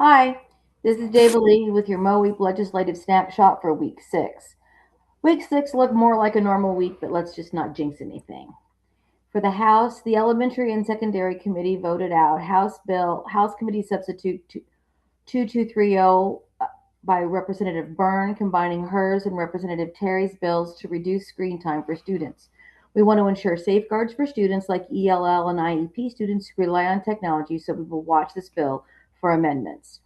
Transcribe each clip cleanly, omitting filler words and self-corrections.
Hi, this is David Lee with your Mo legislative snapshot for week 6. Week 6 looked more like a normal week, but let's just not jinx anything. For the House, the Elementary and Secondary Committee voted out House Committee Substitute 2230 by Representative Byrne, combining hers and Representative Terry's bills to reduce screen time for students. We want to ensure safeguards for students like ELL and IEP students who rely on technology, so we will watch this bill for amendments.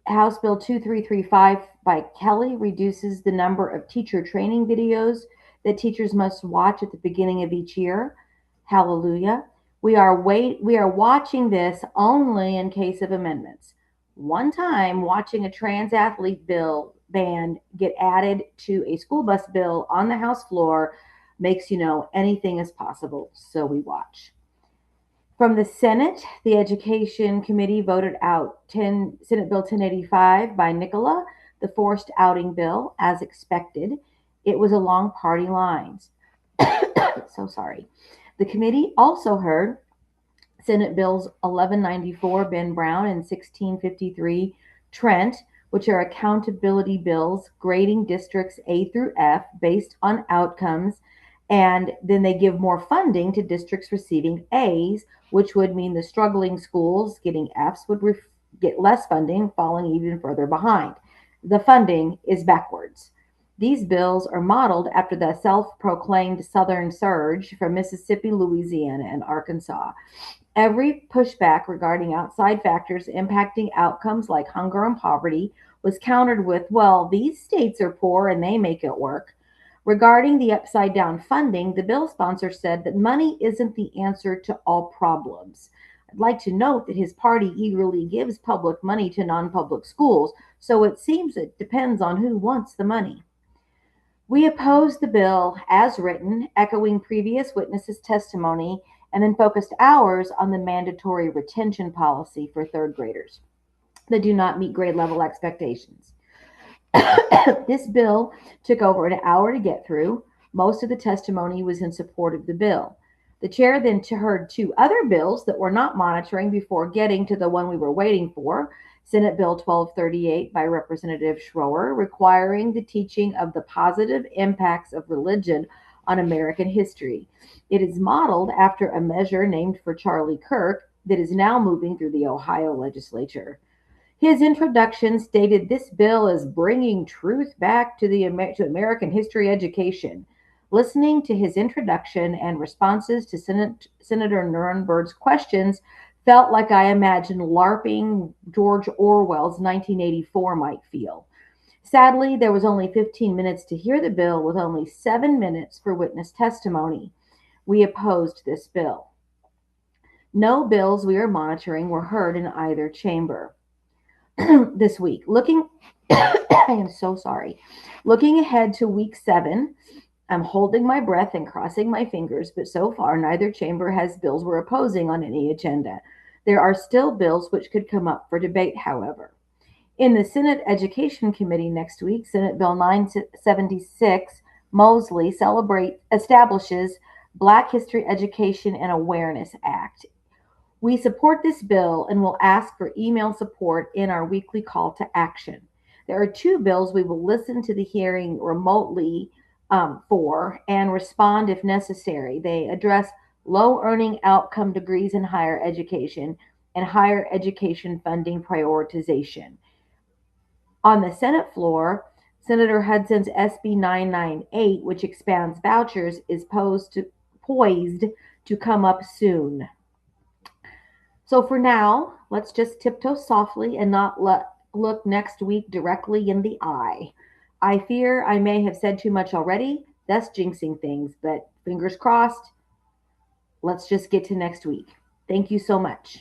House Bill 2335 by Kelly reduces the number of teacher training videos that teachers must watch at the beginning of each year. Hallelujah. We are watching this only in case of amendments. One time watching a trans athlete bill ban get added to a school bus bill on the House floor makes you know anything is possible, so we watch. From the Senate, the Education Committee voted out Senate Bill 1085 by Nicola, the forced outing bill, as expected. It was along party lines. So sorry. The committee also heard Senate Bills 1194 Ben Brown and 1653 Trent, which are accountability bills grading districts A through F based on outcomes, and then they give more funding to districts receiving A's, which would mean the struggling schools getting F's would get less funding, falling even further behind. The funding is backwards. These bills are modeled after the self proclaimed Southern Surge from Mississippi, Louisiana, and Arkansas. Every pushback regarding outside factors impacting outcomes like hunger and poverty was countered with, well, these states are poor and they make it work. Regarding the upside down funding, the bill sponsor said that money isn't the answer to all problems. I'd like to note that his party eagerly gives public money to non public schools, so it seems it depends on who wants the money. We opposed the bill as written, echoing previous witnesses' testimony, and then focused ours on the mandatory retention policy for third graders that do not meet grade level expectations. This bill took over an hour to get through. Most of the testimony was in support of the bill. The chair then heard two other bills that were not monitoring before getting to the one we were waiting for. Senate Bill 1238 by Representative Schroer, requiring the teaching of the positive impacts of religion on American history. It is modeled after a measure named for Charlie Kirk that is now moving through the Ohio legislature. His introduction stated this bill is bringing truth back to to American history education. Listening to his introduction and responses to Senator Nuremberg's questions felt like I imagined LARPing George Orwell's 1984 might feel. Sadly, there was only 15 minutes to hear the bill with only 7 minutes for witness testimony. We opposed this bill. No bills we are monitoring were heard in either chamber. This week. I am so sorry. Looking ahead to week 7, I'm holding my breath and crossing my fingers, but so far neither chamber has bills we're opposing on any agenda. There are still bills which could come up for debate, however. In the Senate Education Committee next week, Senate Bill 976 Mosley establishes Black History Education and Awareness Act. We support this bill and will ask for email support in our weekly call to action. There are two bills we will listen to the hearing remotely for and respond if necessary. They address low earning outcome degrees in higher education and higher education funding prioritization. On the Senate floor, Senator Hudson's SB 998, which expands vouchers, is poised to come up soon. So for now, let's just tiptoe softly and not look next week directly in the eye. I fear I may have said too much already, thus jinxing things, but fingers crossed. Let's just get to next week. Thank you so much.